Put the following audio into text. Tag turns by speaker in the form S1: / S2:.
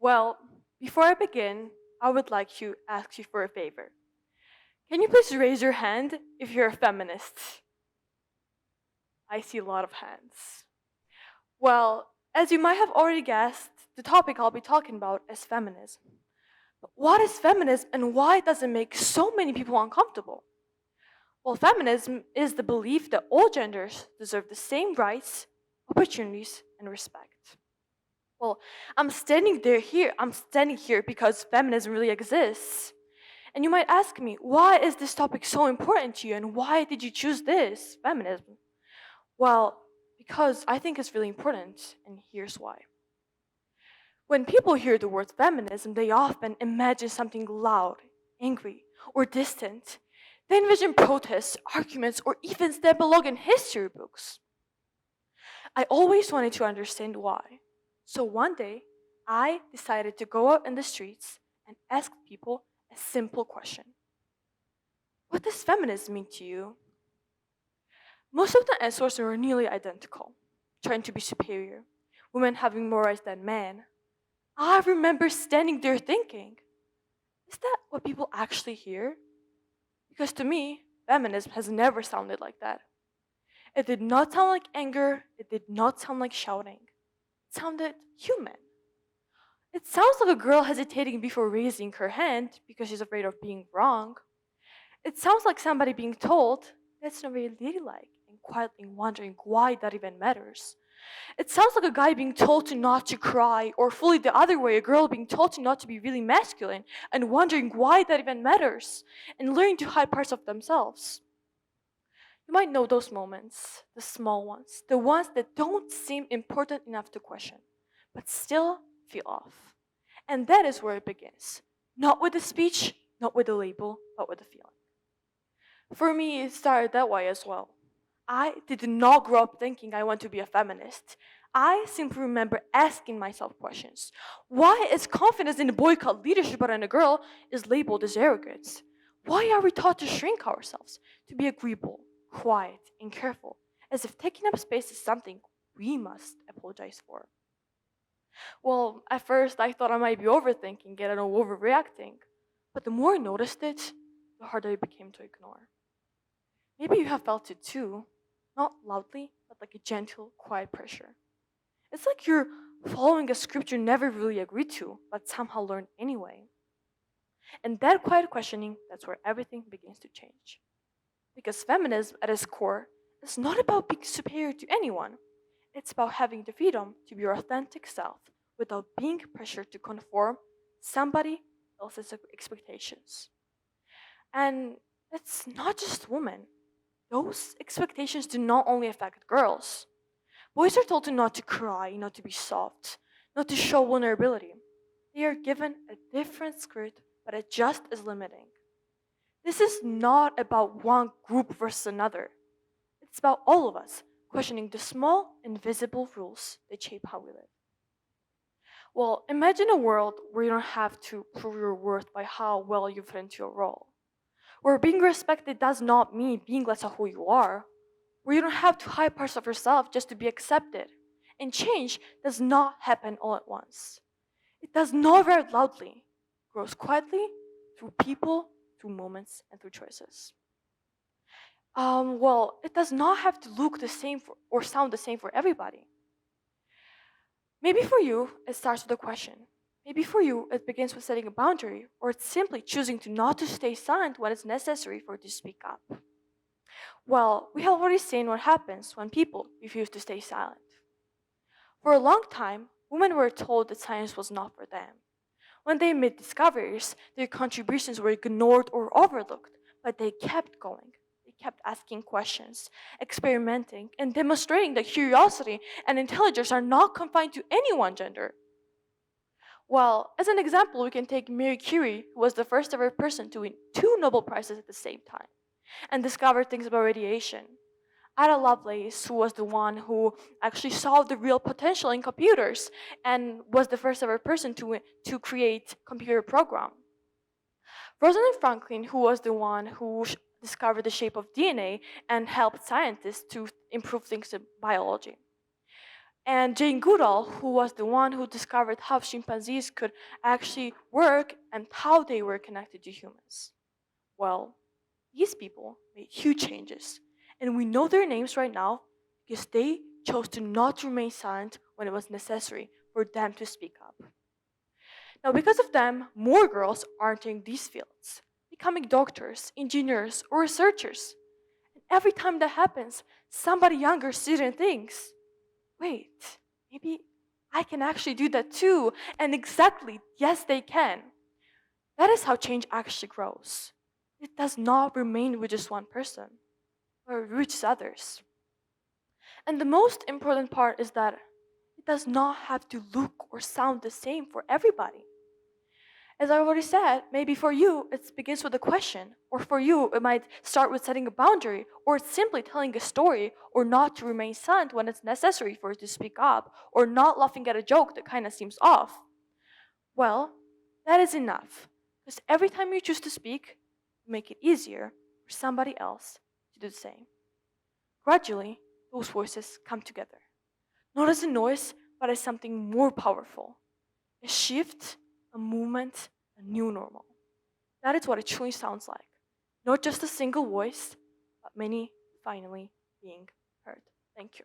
S1: Well, before I begin, I would like to ask you for a favor. Can you please raise your hand if you're a feminist? I see a lot of hands. Well, as you might have already guessed, the topic I'll be talking about is feminism. But what is feminism and why does it make so many people uncomfortable? Well, feminism is the belief that all genders deserve the same rights, opportunities, and respect. Well, I'm standing here because feminism really exists. And you might ask me, why is this topic so important to you and why did you choose this, feminism? Well, because I think it's really important, and here's why. When people hear the word feminism, they often imagine something loud, angry, or distant. They envision protests, arguments, or events that belong in history books. I always wanted to understand why. So one day, I decided to go out in the streets and ask people a simple question. What does feminism mean to you? Most of the answers were nearly identical. Trying to be superior, women having more rights than men. I remember standing there thinking, is that what people actually hear? Because to me, feminism has never sounded like that. It did not sound like anger, it did not sound like shouting. It sounded human. It sounds like a girl hesitating before raising her hand because she's afraid of being wrong. It sounds like somebody being told that's not very ladylike and quietly wondering why that even matters. It sounds like a guy being told to not to cry, or fully the other way, a girl being told to not to be really masculine and wondering why that even matters and learning to hide parts of themselves. You might know those moments, the small ones, the ones that don't seem important enough to question, but still feel off. And that is where it begins. Not with the speech, not with the label, but with the feeling. For me, it started that way as well. I did not grow up thinking I want to be a feminist. I simply remember asking myself questions. Why is confidence in the boycott leadership but in a girl is labeled as arrogance? Why are we taught to shrink ourselves, to be agreeable, quiet, and careful, as if taking up space is something we must apologize for? Well, at first I thought I might be overthinking it and overreacting, but the more I noticed it, the harder it became to ignore. Maybe you have felt it too, not loudly, but like a gentle, quiet pressure. It's like you're following a script you never really agreed to, but somehow learned anyway. And that quiet questioning, that's where everything begins to change. Because feminism, at its core, is not about being superior to anyone. It's about having the freedom to be your authentic self without being pressured to conform somebody else's expectations. And it's not just women. Those expectations do not only affect girls. Boys are told to not to cry, not to be soft, not to show vulnerability. They are given a different script, but it's just as limiting. This is not about one group versus another. It's about all of us questioning the small, invisible rules that shape how we live. Well, imagine a world where you don't have to prove your worth by how well you fit into your role. Where being respected does not mean being less of who you are. Where you don't have to hide parts of yourself just to be accepted. And change does not happen all at once. It does not very loudly. It grows quietly through people, through moments, and through choices. Well, it does not have to look the same or sound the same for everybody. Maybe for you, it starts with a question. Maybe for you, it begins with setting a boundary, or it's simply choosing to not to stay silent when it's necessary for you to speak up. Well, we have already seen what happens when people refuse to stay silent. For a long time, women were told that science was not for them. When they made discoveries, their contributions were ignored or overlooked, but they kept going. They kept asking questions, experimenting, and demonstrating that curiosity and intelligence are not confined to any one gender. Well, as an example, we can take Marie Curie, who was the first ever person to win two Nobel Prizes at the same time and discover things about radiation. Ada Lovelace, who was the one who actually saw the real potential in computers and was the first ever person to create computer program. Rosalind Franklin, who was the one who discovered the shape of DNA and helped scientists to improve things in biology. And Jane Goodall, who was the one who discovered how chimpanzees could actually work and how they were connected to humans. Well, these people made huge changes, and we know their names right now because they chose to not remain silent when it was necessary for them to speak up. Now, because of them, more girls are entering these fields, becoming doctors, engineers, or researchers. And every time that happens, somebody younger student thinks, wait, maybe I can actually do that too. And exactly, yes, they can. That is how change actually grows. It does not remain with just one person, but it reaches others. And the most important part is that it does not have to look or sound the same for everybody. As I already said, maybe for you it begins with a question, or for you it might start with setting a boundary, or it's simply telling a story, or not to remain silent when it's necessary for you to speak up, or not laughing at a joke that kind of seems off. Well, that is enough, because every time you choose to speak, you make it easier for somebody else to do the same. Gradually, those voices come together, not as a noise, but as something more powerful, a shift, a movement, a new normal. That is what it truly sounds like. Not just a single voice, but many finally being heard. Thank you.